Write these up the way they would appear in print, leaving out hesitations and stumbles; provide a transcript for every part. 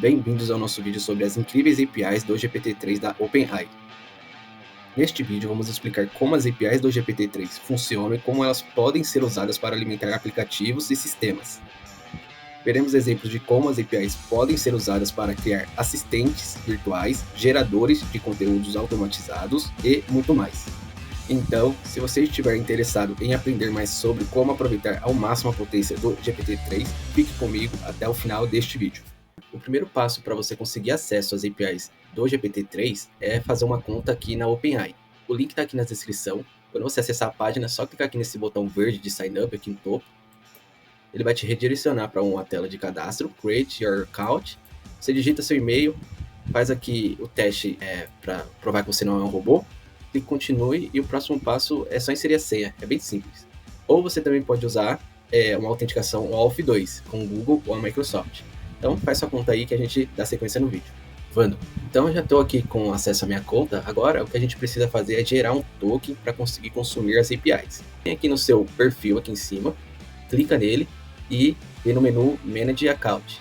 Bem-vindos ao nosso vídeo sobre as incríveis APIs do GPT-3 da OpenAI. Neste vídeo vamos explicar como as APIs do GPT-3 funcionam e como elas podem ser usadas para alimentar aplicativos e sistemas. Veremos exemplos de como as APIs podem ser usadas para criar assistentes virtuais, geradores de conteúdos automatizados e muito mais. Então, se você estiver interessado em aprender mais sobre como aproveitar ao máximo a potência do GPT-3, fique comigo até o final deste vídeo. O primeiro passo para você conseguir acesso às APIs do GPT-3 é fazer uma conta aqui na OpenAI. O link está aqui na descrição. Quando você acessar a página, é só clicar aqui nesse botão verde de Sign Up aqui no topo. Ele vai te redirecionar para uma tela de cadastro, Create Your Account. Você digita seu e-mail, faz aqui o teste para provar que você não é um robô. Clique Continue e o próximo passo é só inserir a senha, é bem simples. Ou você também pode usar uma autenticação OAuth 2 com o Google ou a Microsoft. Então faz sua conta aí que a gente dá sequência no vídeo. Vando. Então eu já estou aqui com acesso à minha conta, agora o que a gente precisa fazer é gerar um token para conseguir consumir as APIs. Vem aqui no seu perfil aqui em cima, clica nele e vem no menu Manage Account.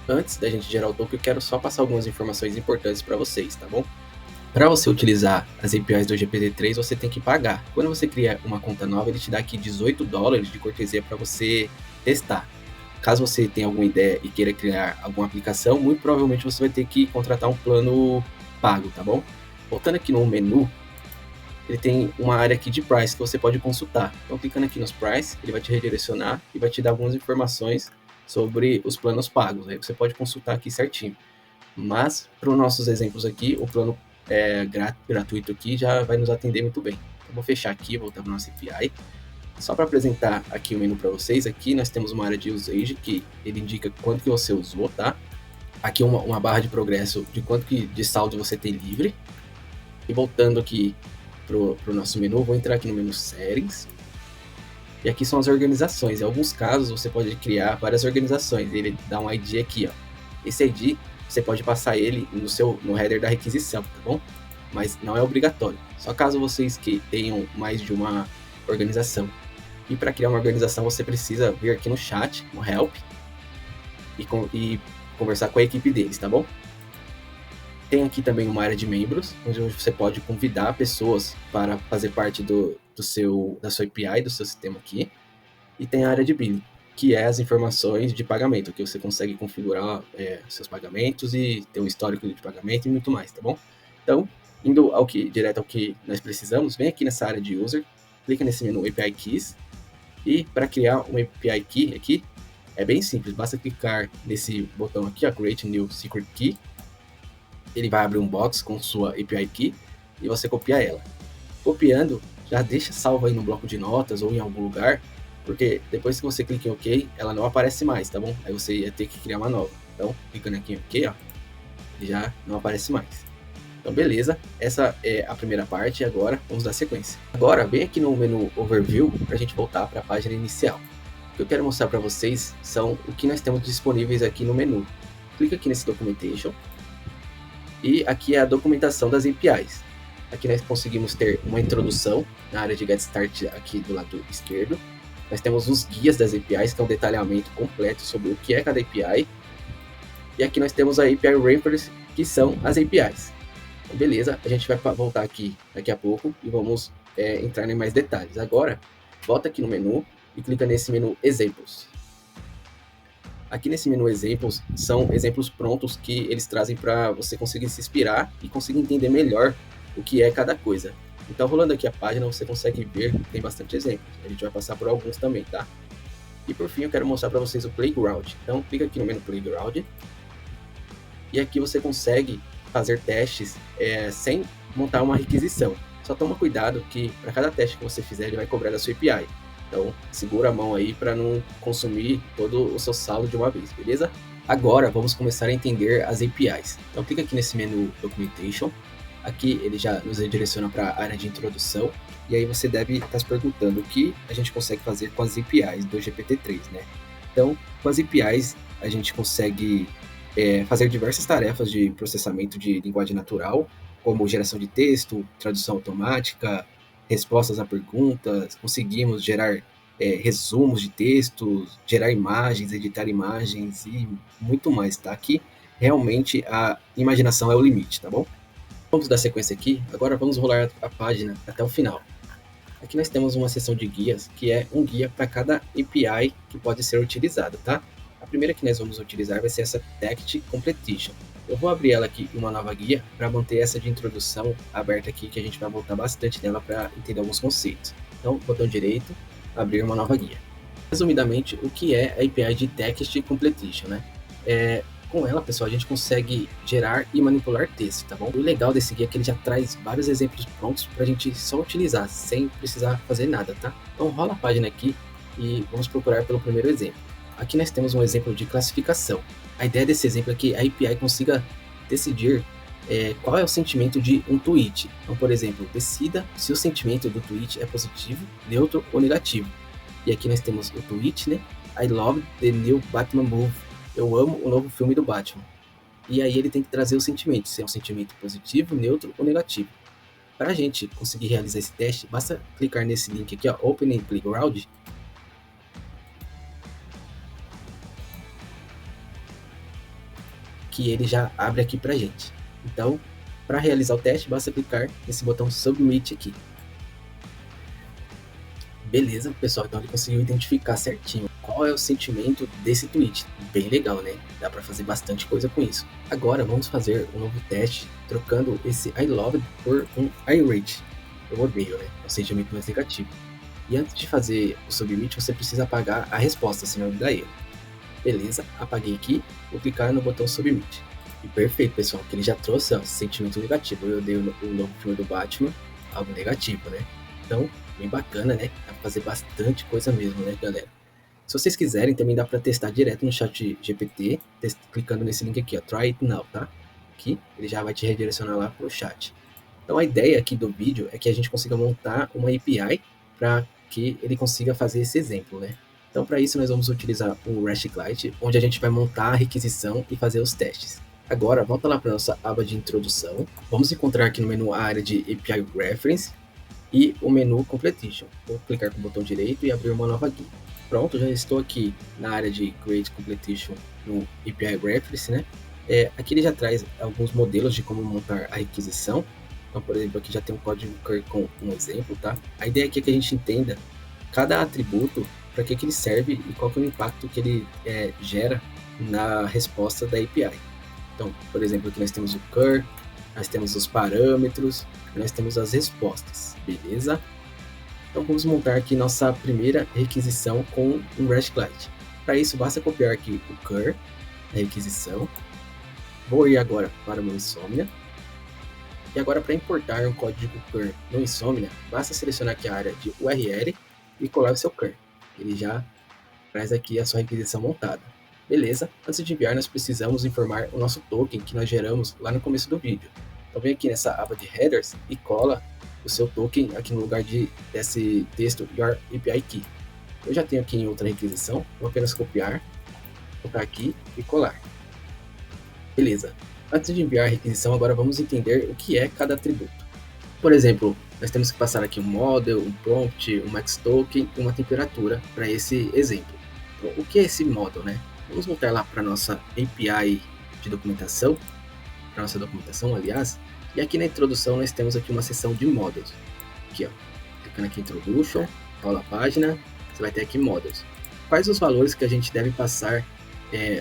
Antes da gente gerar o token, eu quero só passar algumas informações importantes para vocês, tá bom? Para você utilizar as APIs do GPT-3, você tem que pagar. Quando você cria uma conta nova, ele te dá aqui $18 de cortesia para você testar. Caso você tenha alguma ideia e queira criar alguma aplicação, muito provavelmente você vai ter que contratar um plano pago, tá bom? Voltando aqui no menu, ele tem uma área aqui de price que você pode consultar. Então, clicando aqui nos price, ele vai te redirecionar e vai te dar algumas informações sobre os planos pagos. Aí você pode consultar aqui certinho. Mas, para os nossos exemplos aqui, o plano gratuito aqui já vai nos atender muito bem. Então, vou fechar aqui, voltar para a nossa API. Só para apresentar aqui o menu para vocês, aqui nós temos uma área de usage que ele indica quanto que você usou, tá? Aqui uma barra de progresso de quanto de saldo você tem livre. E voltando aqui pro nosso menu, vou entrar aqui no menu Settings. E aqui são as organizações. Em alguns casos você pode criar várias organizações. Ele dá um ID aqui, ó. Esse ID você pode passar ele no header da requisição, tá bom? Mas não é obrigatório. Só caso vocês que tenham mais de uma organização. E para criar uma organização você precisa vir aqui no chat, no Help, e conversar com a equipe deles, tá bom? Tem aqui também uma área de membros, onde você pode convidar pessoas para fazer parte da sua API, do seu sistema aqui. E tem a área de billing, que é as informações de pagamento, que você consegue configurar seus pagamentos e ter um histórico de pagamento e muito mais, tá bom? Então, indo direto ao que nós precisamos, vem aqui nessa área de user, clica nesse menu API Keys, e para criar uma API Key aqui, é bem simples, basta clicar nesse botão aqui, ó, Create New Secret Key, ele vai abrir um box com sua API Key e você copia ela. Copiando, já deixa salvo aí no bloco de notas ou em algum lugar, porque depois que você clica em OK, ela não aparece mais, tá bom? Aí você ia ter que criar uma nova. Então, clicando aqui em OK, ó, ele já não aparece mais. Então, beleza, essa é a primeira parte e agora vamos dar sequência. Agora, vem aqui no menu Overview para a gente voltar para a página inicial. O que eu quero mostrar para vocês são o que nós temos disponíveis aqui no menu. Clica aqui nesse Documentation e aqui é a documentação das APIs. Aqui nós conseguimos ter uma introdução na área de Get Start aqui do lado esquerdo. Nós temos os guias das APIs, que é um detalhamento completo sobre o que é cada API. E aqui nós temos a API Wrappers, que são as APIs. Beleza, a gente vai voltar aqui daqui a pouco e vamos entrar em mais detalhes. Agora, volta aqui no menu e clica nesse menu Exemplos. Aqui nesse menu Exemplos, são exemplos prontos que eles trazem para você conseguir se inspirar e conseguir entender melhor o que é cada coisa. Então, rolando aqui a página, você consegue ver que tem bastante exemplos. A gente vai passar por alguns também, tá? E por fim, eu quero mostrar para vocês o Playground. Então, clica aqui no menu Playground. E aqui você consegue fazer testes sem montar uma requisição. Só toma cuidado que para cada teste que você fizer, ele vai cobrar da sua API. Então, segura a mão aí para não consumir todo o seu saldo de uma vez, beleza? Agora, vamos começar a entender as APIs. Então, clica aqui nesse menu Documentation. Aqui ele já nos redireciona para a área de introdução. E aí você deve estar se perguntando o que a gente consegue fazer com as APIs do GPT-3, né? Então, com as APIs, a gente consegue fazer diversas tarefas de processamento de linguagem natural, como geração de texto, tradução automática, respostas a perguntas, conseguimos gerar resumos de textos, gerar imagens, editar imagens e muito mais, tá? Aqui realmente a imaginação é o limite, tá bom? Vamos dar sequência aqui, agora vamos rolar a página até o final. Aqui nós temos uma seção de guias, que é um guia para cada API que pode ser utilizado, tá? A primeira que nós vamos utilizar vai ser essa Text Completion. Eu vou abrir ela aqui em uma nova guia para manter essa de introdução aberta aqui, que a gente vai voltar bastante nela para entender alguns conceitos. Então, botão direito, abrir uma nova guia. Resumidamente, o que é a API de Text Completion, né? Com ela, pessoal, a gente consegue gerar e manipular texto, tá bom? O legal desse guia é que ele já traz vários exemplos prontos para a gente só utilizar, sem precisar fazer nada, tá? Então rola a página aqui e vamos procurar pelo primeiro exemplo. Aqui nós temos um exemplo de classificação. A ideia desse exemplo é que a API consiga decidir qual é o sentimento de um tweet. Então, por exemplo, decida se o sentimento do tweet é positivo, neutro ou negativo. E aqui nós temos o tweet, né? I love the new Batman movie. Eu amo o novo filme do Batman. E aí ele tem que trazer o sentimento, se é um sentimento positivo, neutro ou negativo. Para a gente conseguir realizar esse teste, basta clicar nesse link aqui, ó, Open Playground, que ele já abre aqui para a gente. Então, para realizar o teste, basta clicar nesse botão Submit aqui. Beleza, pessoal, então ele conseguiu identificar certinho qual é o sentimento desse tweet. Bem legal, né? Dá para fazer bastante coisa com isso. Agora vamos fazer um novo teste, trocando esse I love por um I rate. Eu odeio, né? É um sentimento mais negativo. E antes de fazer o submit, você precisa apagar a resposta, senão ele dá erro. Beleza, apaguei aqui, vou clicar no botão submit. E perfeito, pessoal, que ele já trouxe ó, sentimento negativo. Eu odeio o novo filme do Batman, algo negativo, né? Então, bem bacana, né? Dá pra fazer bastante coisa mesmo, né, galera? Se vocês quiserem, também dá para testar direto no chat GPT, clicando nesse link aqui, ó, Try It Now, tá? Aqui, ele já vai te redirecionar lá pro chat. Então, a ideia aqui do vídeo é que a gente consiga montar uma API para que ele consiga fazer esse exemplo, né? Então, para isso, nós vamos utilizar o REST-Client, onde a gente vai montar a requisição e fazer os testes. Agora, volta lá para nossa aba de introdução. Vamos encontrar aqui no menu a área de API Reference e o menu Completion. Vou clicar com o botão direito e abrir uma nova guia. Pronto, já estou aqui na área de Create Completion no API Reference, né? Aqui ele já traz alguns modelos de como montar a requisição. Então, por exemplo, aqui já tem um código Curl com um exemplo, tá? A ideia aqui é que a gente entenda cada atributo, para que ele serve e qual que é o impacto que ele gera na resposta da API. Então, por exemplo, aqui nós temos o Curl, nós temos os parâmetros, nós temos as respostas, beleza? Então vamos montar aqui nossa primeira requisição com um REST-Client. Para isso, basta copiar aqui o Curl, a requisição. Vou ir agora para o meu Insomnia. E agora, para importar um código Curl no Insomnia, basta selecionar aqui a área de URL e colar o seu Curl. Ele já traz aqui a sua requisição montada. Beleza, antes de enviar, nós precisamos informar o nosso token que nós geramos lá no começo do vídeo. Então vem aqui nessa aba de Headers e cola o seu token aqui no lugar desse texto Your API Key. Eu já tenho aqui em outra requisição, vou apenas copiar, botar aqui e colar. Beleza, antes de enviar a requisição, agora vamos entender o que é cada atributo. Por exemplo, nós temos que passar aqui um model, um prompt, um max token e uma temperatura para esse exemplo. Então, o que é esse model, né? Vamos voltar lá para nossa API de documentação, para nossa documentação, aliás, e aqui na introdução nós temos aqui uma seção de models. Aqui, ó, clicando aqui em Introduction, rola a página, você vai ter aqui models. Quais os valores que a gente deve passar,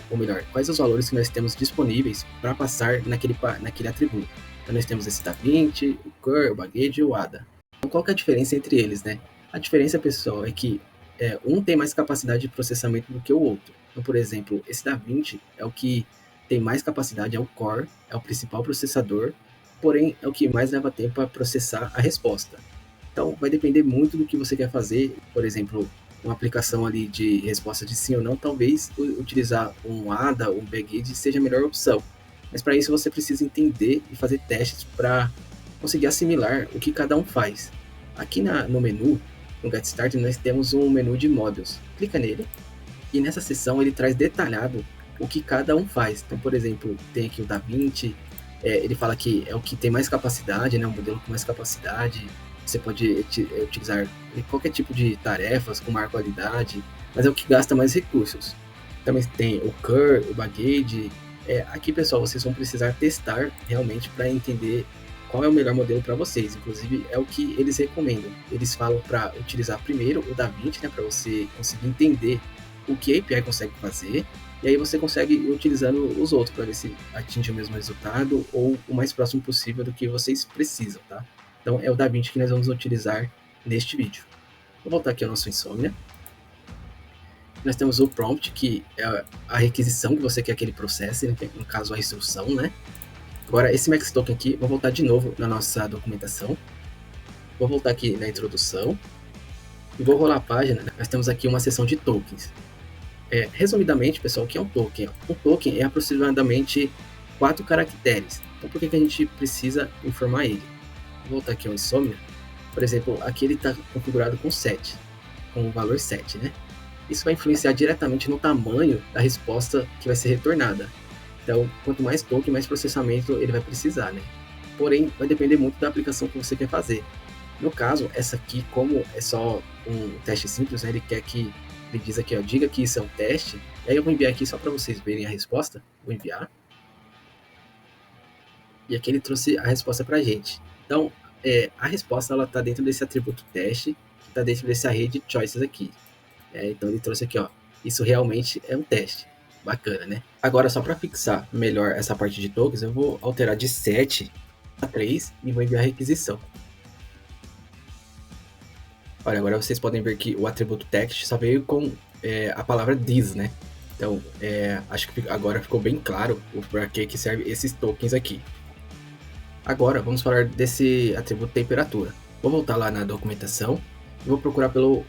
ou melhor, quais os valores que nós temos disponíveis para passar naquele atributo. Então nós temos esse Da20, o Curl, o Baguette e o Ada. Então qual que é a diferença entre eles, né? A diferença, pessoal, é que um tem mais capacidade de processamento do que o outro. Então, por exemplo, esse Da20 é o que tem mais capacidade, é o Core, é o principal processador, porém é o que mais leva tempo para processar a resposta. Então vai depender muito do que você quer fazer. Por exemplo, uma aplicação ali de resposta de sim ou não, talvez utilizar um ADA ou um Baguette seja a melhor opção. Mas para isso você precisa entender e fazer testes para conseguir assimilar o que cada um faz. Aqui no menu, no Get Started, nós temos um menu de models. Clica nele e nessa seção ele traz detalhado o que cada um faz. Então, por exemplo, tem aqui o Da20, ele fala que é o que tem mais capacidade, né, um modelo com mais capacidade. Você pode utilizar qualquer tipo de tarefas com maior qualidade, mas é o que gasta mais recursos. Também tem o Curl, o Baguette, Aqui, pessoal, vocês vão precisar testar realmente para entender qual é o melhor modelo para vocês. Inclusive, é o que eles recomendam. Eles falam para utilizar primeiro o DaVinci, né, para você conseguir entender o que a API consegue fazer, e aí você consegue ir utilizando os outros para ver se atinge o mesmo resultado ou o mais próximo possível do que vocês precisam, tá? Então, é o DaVinci que nós vamos utilizar neste vídeo. Vou voltar aqui ao nosso Insomnia. Nós temos o prompt, que é a requisição que você quer que ele processe, né, que é, no caso, a instrução, né? Agora, esse Max Token aqui, vou voltar de novo na nossa documentação. Vou voltar aqui na introdução. E vou rolar a página. Nós temos aqui uma seção de tokens. Resumidamente, pessoal, o que é um token? Um token é aproximadamente 4 caracteres. Então, por que a gente precisa informar ele? Vou voltar aqui ao Insomnia. Por exemplo, aqui ele está configurado com 7, com o valor 7, né? Isso vai influenciar diretamente no tamanho da resposta que vai ser retornada. Então, quanto mais token, mais processamento ele vai precisar, né? Porém, vai depender muito da aplicação que você quer fazer. No caso, essa aqui, como é só um teste simples, né? Ele diz aqui, ó, diga que isso é um teste. E aí eu vou enviar aqui só para vocês verem a resposta. Vou enviar. E aqui ele trouxe a resposta para a gente. Então, a resposta ela está dentro desse atributo teste, que está dentro desse array de choices aqui. Então ele trouxe aqui, ó, isso realmente é um teste. Bacana, né? Agora, só para fixar melhor essa parte de tokens, eu vou alterar de 7 a 3 e vou enviar a requisição. Olha, agora vocês podem ver que o atributo text só veio com a palavra this, né? Então, acho que agora ficou bem claro o para que serve esses tokens aqui. Agora, vamos falar desse atributo temperatura. Vou voltar lá na documentação e vou procurar pelo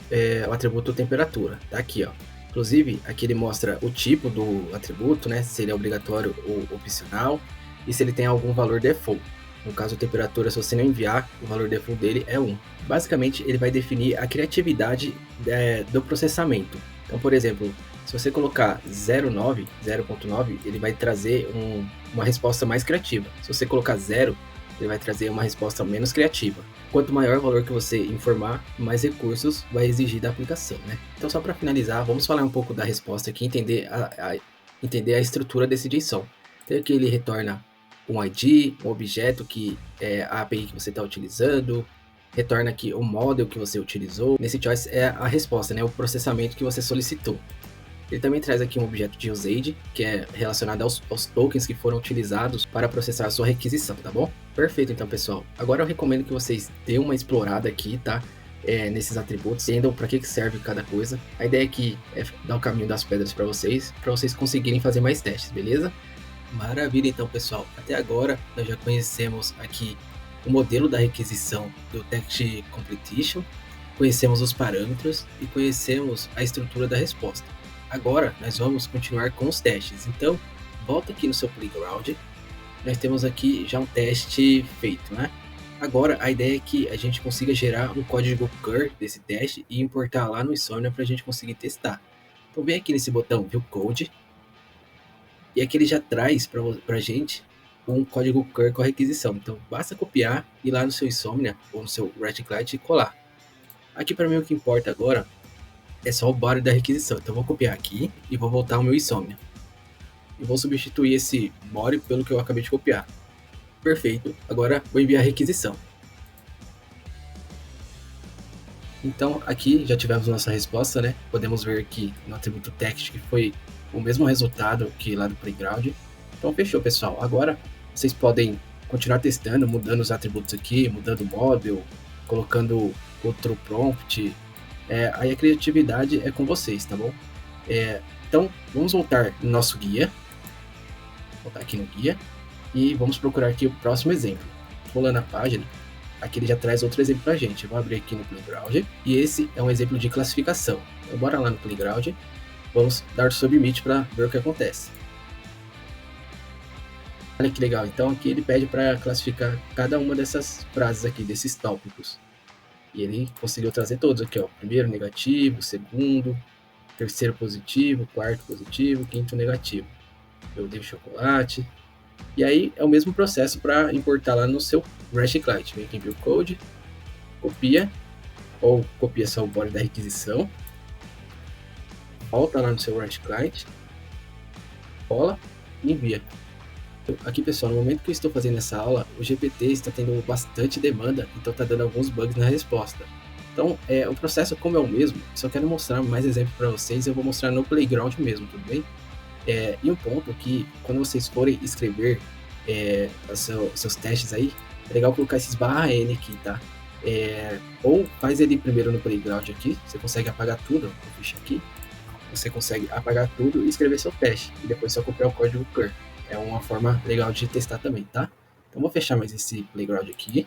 o atributo temperatura. Tá aqui, ó. Inclusive, aqui ele mostra o tipo do atributo, né? Se ele é obrigatório ou opcional e se ele tem algum valor default. No caso, a temperatura, se você não enviar, o valor default dele é 1. Basicamente, ele vai definir a criatividade do processamento. Então, por exemplo, se você colocar 0.9, ele vai trazer uma resposta mais criativa. Se você colocar 0, ele vai trazer uma resposta menos criativa. Quanto maior o valor que você informar, mais recursos vai exigir da aplicação, né? Então, só para finalizar, vamos falar um pouco da resposta aqui, entender a estrutura desse JSON. Então, aqui ele retorna um ID, um objeto que é a API que você está utilizando, retorna aqui o model que você utilizou. Nesse choice é a resposta, né? O processamento que você solicitou. Ele também traz aqui um objeto de usage, que é relacionado aos tokens que foram utilizados para processar a sua requisição, tá bom? Perfeito, então, pessoal. Agora eu recomendo que vocês dêem uma explorada aqui, tá? Nesses atributos, entendam para que serve cada coisa. A ideia aqui é dar o caminho das pedras para vocês conseguirem fazer mais testes, beleza? Maravilha, então, pessoal. Até agora nós já conhecemos aqui o modelo da requisição do Text Completion, conhecemos os parâmetros e conhecemos a estrutura da resposta. Agora nós vamos continuar com os testes. Então, volta aqui no seu Playground. Nós temos aqui já um teste feito, né? Agora a ideia é que a gente consiga gerar um código curl desse teste e importar lá no Insomnia para a gente conseguir testar. Então vem aqui nesse botão View Code. E aqui ele já traz para a gente um código curl com a requisição. Então basta copiar, ir lá no seu Insomnia ou no seu RescLite e colar. Aqui para mim o que importa agora é só o body da requisição. Então eu vou copiar aqui e vou voltar ao meu Insomnia. E vou substituir esse body pelo que eu acabei de copiar. Perfeito. Agora vou enviar a requisição. Então aqui já tivemos nossa resposta, né? Podemos ver aqui no atributo text que foi o mesmo resultado que lá do Playground. Então fechou, pessoal. Agora vocês podem continuar testando, mudando os atributos aqui, mudando o model, colocando outro prompt. Aí a criatividade é com vocês, tá bom? Então vamos voltar no nosso guia. Voltar aqui no guia. E vamos procurar aqui o próximo exemplo. Rolando a página, aqui ele já traz outro exemplo pra gente. Eu vou abrir aqui no Playground. E esse é um exemplo de classificação. Então bora lá no Playground. Vamos dar submit para ver o que acontece. Olha que legal. Então aqui ele pede para classificar cada uma dessas frases aqui, desses tópicos. E ele conseguiu trazer todos aqui, ó. Primeiro negativo, segundo, terceiro positivo, quarto positivo, quinto negativo. Eu dei chocolate. E aí é o mesmo processo para importar lá no seu RescLite. Vem aqui em View Code, copia, ou copia só o body da requisição, volta lá no seu RescLite, cola e envia. Então, aqui, pessoal, no momento que eu estou fazendo essa aula, o GPT está tendo bastante demanda, então está dando alguns bugs na resposta. Então, o processo como é o mesmo, só quero mostrar mais exemplos para vocês, eu vou mostrar no Playground mesmo, tudo bem? E um ponto que, quando vocês forem escrever seus testes aí, é legal colocar esses /n aqui, tá? Ou faz ele primeiro no Playground aqui, você consegue apagar tudo, vou fechar aqui, você consegue apagar tudo e escrever seu teste, e depois só copiar o código cur. É uma forma legal de testar também, tá? Então vou fechar mais esse Playground aqui,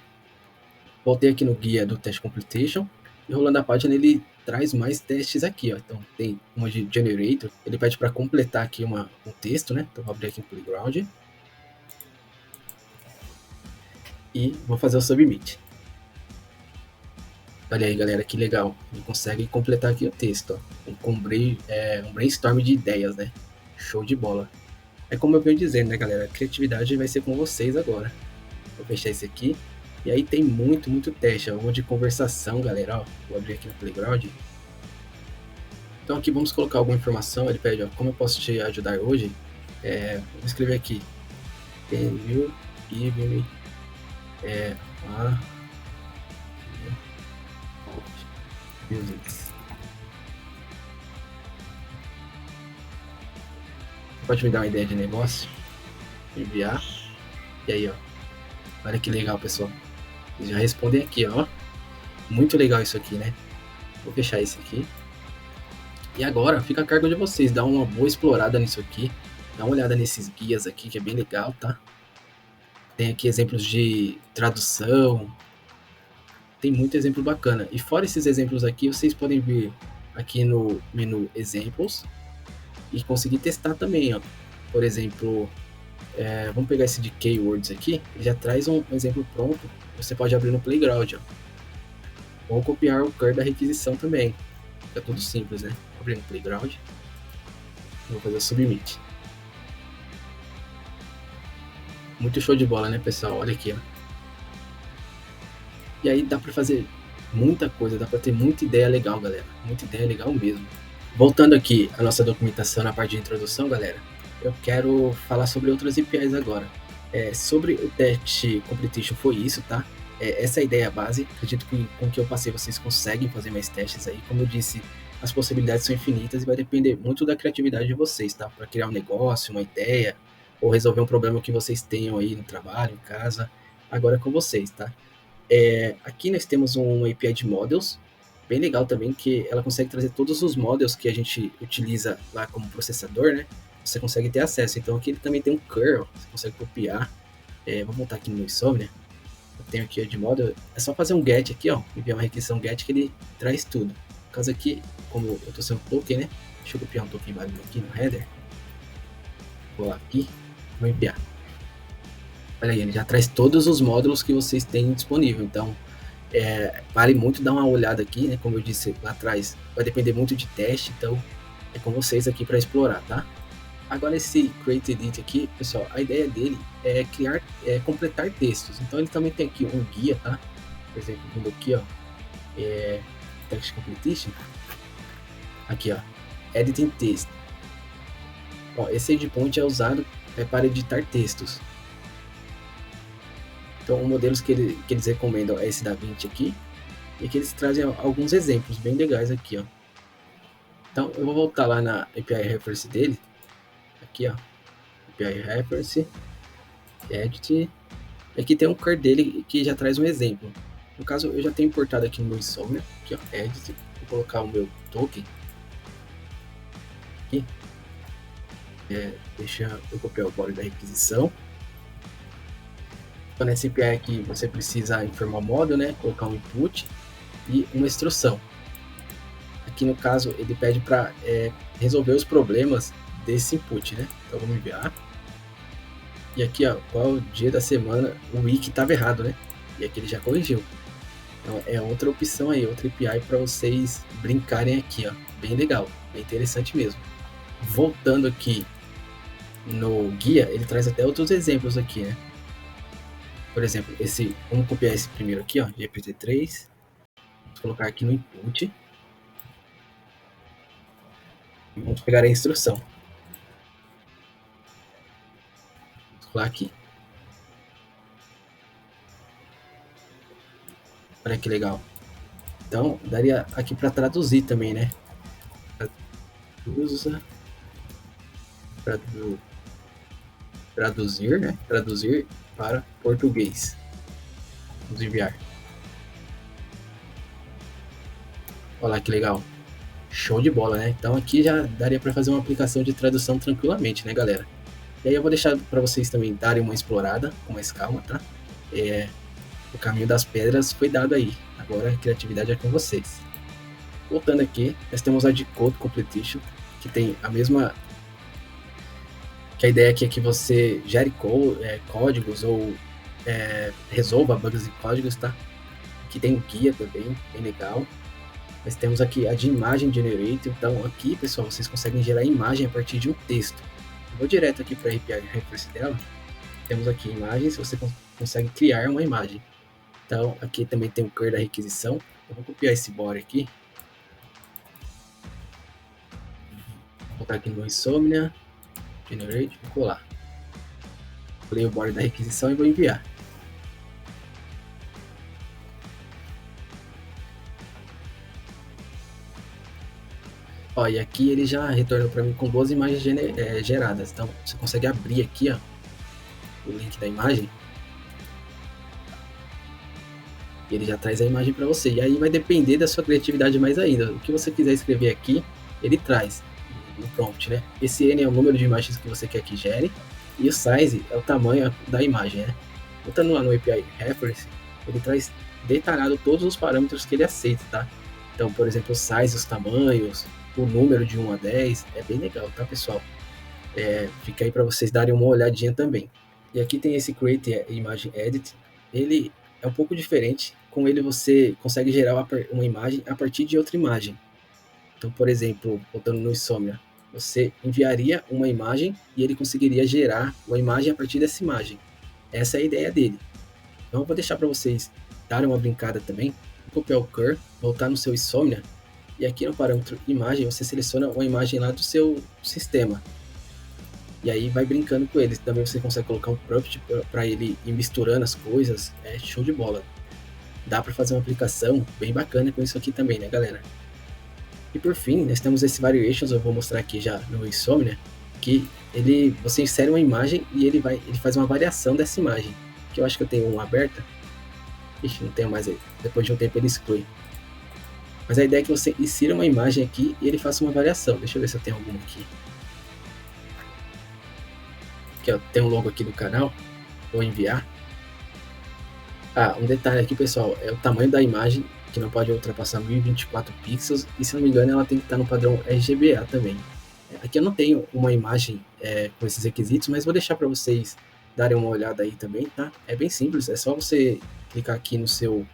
voltei aqui no guia do Test Completion, e rolando a página ele traz mais testes aqui, ó. Então tem uma de Generator, ele pede para completar aqui um texto, né? Então vou abrir aqui no Playground e vou fazer o Submit. Olha aí, galera, que legal. Ele consegue completar aqui o texto, ó, com um brainstorm de ideias, né? Show de bola. É como eu venho dizendo, né, galera? A criatividade vai ser com vocês agora. Vou fechar esse aqui. E aí tem muito teste, ó. Um de conversação, galera, ó. Vou abrir aqui no Playground. Então aqui vamos colocar alguma informação. Ele pede, ó, como eu posso te ajudar hoje? Vou escrever aqui. Can you give me a music? Pode me dar uma ideia de negócio? Enviar. E aí, ó. Olha que legal, pessoal. Eles já respondem aqui, ó. Muito legal isso aqui, né? Vou fechar esse aqui. E agora fica a cargo de vocês. Dá uma boa explorada nisso aqui. Dá uma olhada nesses guias aqui, que é bem legal, tá? Tem aqui exemplos de tradução. Tem muito exemplo bacana. E fora esses exemplos aqui, vocês podem vir aqui no menu Exemplos e conseguir testar também, ó. Por exemplo, vamos pegar esse de Keywords aqui. Ele já traz um exemplo pronto. Você pode abrir no Playground, ó. Ou copiar o cur da requisição também. Fica tudo simples, né? Vou abrir no Playground. Vou fazer o Submit. Muito show de bola, né, pessoal? Olha aqui, ó. E aí dá para fazer muita coisa, dá para ter muita ideia legal, galera. Muita ideia legal mesmo. Voltando aqui à nossa documentação na parte de introdução, galera, eu quero falar sobre outras APIs agora. Sobre o teste Completion foi isso, tá? Essa é a ideia base. Acredito que com o que eu passei vocês conseguem fazer mais testes aí. Como eu disse, as possibilidades são infinitas e vai depender muito da criatividade de vocês, tá? Para criar um negócio, uma ideia, ou resolver um problema que vocês tenham aí no trabalho, em casa. Agora é com vocês, tá? Aqui nós temos um API de Models, bem legal também, que ela consegue trazer todos os models que a gente utiliza lá como processador, né? Você consegue ter acesso. Então aqui ele também tem um curl, você consegue copiar. Vou montar aqui no meu Insomnia. Eu tenho aqui de model, é só fazer um get aqui, ó, enviar uma requisição get que ele traz tudo. No caso aqui, como eu estou sem um token, né? Deixa eu copiar um token válido aqui no header. Vou lá aqui, vou enviar. Olha aí, ele já traz todos os módulos que vocês têm disponível. Então, vale muito dar uma olhada aqui, né? Como eu disse lá atrás, vai depender muito de teste, então é com vocês aqui para explorar, tá? Agora esse Create Edit aqui, pessoal, a ideia dele é completar textos. Então ele também tem aqui um guia, tá? Por exemplo, vindo aqui, ó, Text Completion. Aqui, ó, Editing Text. Ó, esse endpoint é usado para editar textos. Então, os modelos que eles recomendam é esse da 20 aqui, e que eles trazem alguns exemplos bem legais aqui, ó. Então, eu vou voltar lá na API Reference dele, aqui, ó, API Reference, Edit, e aqui tem um cur dele que já traz um exemplo. No caso, eu já tenho importado aqui no meu Insomnia, aqui, ó, Edit, vou colocar o meu token, aqui, deixa eu copiar o body da requisição. Então, nesse API aqui, você precisa informar o modo, né, colocar um input e uma instrução. Aqui no caso, ele pede para resolver os problemas desse input, né? Então vamos enviar. E aqui, ó, qual o dia da semana o wiki estava errado, né? E aqui ele já corrigiu. Então é outra opção aí, outra API para vocês brincarem aqui, ó. Bem legal, bem interessante mesmo. Voltando aqui no guia, ele traz até outros exemplos aqui, né? Por exemplo, vamos copiar esse primeiro aqui, ó, GPT-3. Vamos colocar aqui no input. E vamos pegar a instrução. calcular aqui. Olha que legal. Então, daria aqui para traduzir também, né? Traduzir, né? Traduzir para português. Vamos enviar. Olha lá que legal. Show de bola, né? Então aqui já daria para fazer uma aplicação de tradução tranquilamente, né, galera? E aí eu vou deixar para vocês também darem uma explorada com mais calma, tá? O caminho das pedras foi dado aí. Agora a criatividade é com vocês. Voltando aqui, nós temos a de Code Completion, que tem a mesma... que a ideia aqui é que você gere códigos ou resolva bugs e códigos, tá? Aqui tem um guia também, bem legal. Nós temos aqui a de Imagem Generator. Então aqui, pessoal, vocês conseguem gerar imagem a partir de um texto. Eu vou direto aqui para a API Reference dela. Temos aqui imagens, você consegue criar uma imagem. Então aqui também tem o core da requisição. Eu vou copiar esse body aqui. Vou botar aqui no Insomnia, Generate, vou colar. Colei o body da requisição e vou enviar. Ó, e aqui ele já retornou para mim com 2 imagens geradas. Então você consegue abrir aqui, ó, o link da imagem. E ele já traz a imagem para você. E aí vai depender da sua criatividade mais ainda. O que você quiser escrever aqui, ele traz no prompt, né? Esse N é o número de imagens que você quer que gere. E o size é o tamanho da imagem, né? Botando lá no API Reference, ele traz detalhado todos os parâmetros que ele aceita, tá? Então, por exemplo, o size, os tamanhos, o número de 1 a 10, é bem legal, tá, pessoal? Fica aí para vocês darem uma olhadinha também. E aqui tem esse Create Image Edit, ele é um pouco diferente. Com ele você consegue gerar uma imagem a partir de outra imagem. Então, por exemplo, botando no Insomnia, você enviaria uma imagem e ele conseguiria gerar uma imagem a partir dessa imagem. Essa é a ideia dele. Então eu vou deixar para vocês darem uma brincada também. Vou copiar o Cur, voltar no seu Insomnia, e aqui no parâmetro imagem você seleciona uma imagem lá do seu sistema. E aí vai brincando com eles. Também você consegue colocar um prompt para ele ir misturando as coisas. É show de bola. Dá para fazer uma aplicação bem bacana com isso aqui também, né, galera? E por fim, nós temos esse Variations, eu vou mostrar aqui já no Insomnia, que você insere uma imagem e ele faz uma variação dessa imagem. Que eu acho que eu tenho uma aberta. Ixi, não tenho mais aí. Depois de um tempo ele exclui. Mas a ideia é que você insira uma imagem aqui e ele faça uma variação. Deixa eu ver se eu tenho alguma aqui. Aqui, ó, tem um logo aqui do canal. Vou enviar. Ah, um detalhe aqui, pessoal, é o tamanho da imagem, que não pode ultrapassar 1024 pixels, e se não me engano ela tem que estar no padrão RGBA também. Aqui eu não tenho uma imagem com esses requisitos, mas vou deixar para vocês darem uma olhada aí também, tá? É bem simples, é só você clicar aqui no seu...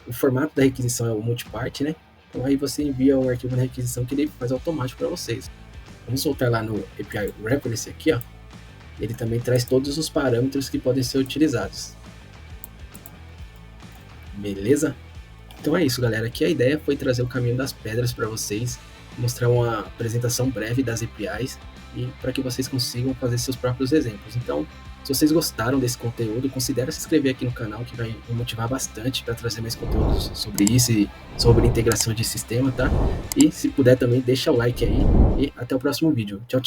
o formato da requisição é o multipart, né? Então aí você envia um arquivo na requisição que ele faz automático para vocês. Vamos voltar lá no API Reference aqui, ó. Ele também traz todos os parâmetros que podem ser utilizados. Beleza? Então é isso, galera. Aqui a ideia foi trazer o caminho das pedras para vocês, mostrar uma apresentação breve das APIs e para que vocês consigam fazer seus próprios exemplos. Então, se vocês gostaram desse conteúdo, considere se inscrever aqui no canal, que vai me motivar bastante para trazer mais conteúdos sobre isso e sobre integração de sistema, tá? E se puder também, deixa o like aí e até o próximo vídeo. Tchau, tchau!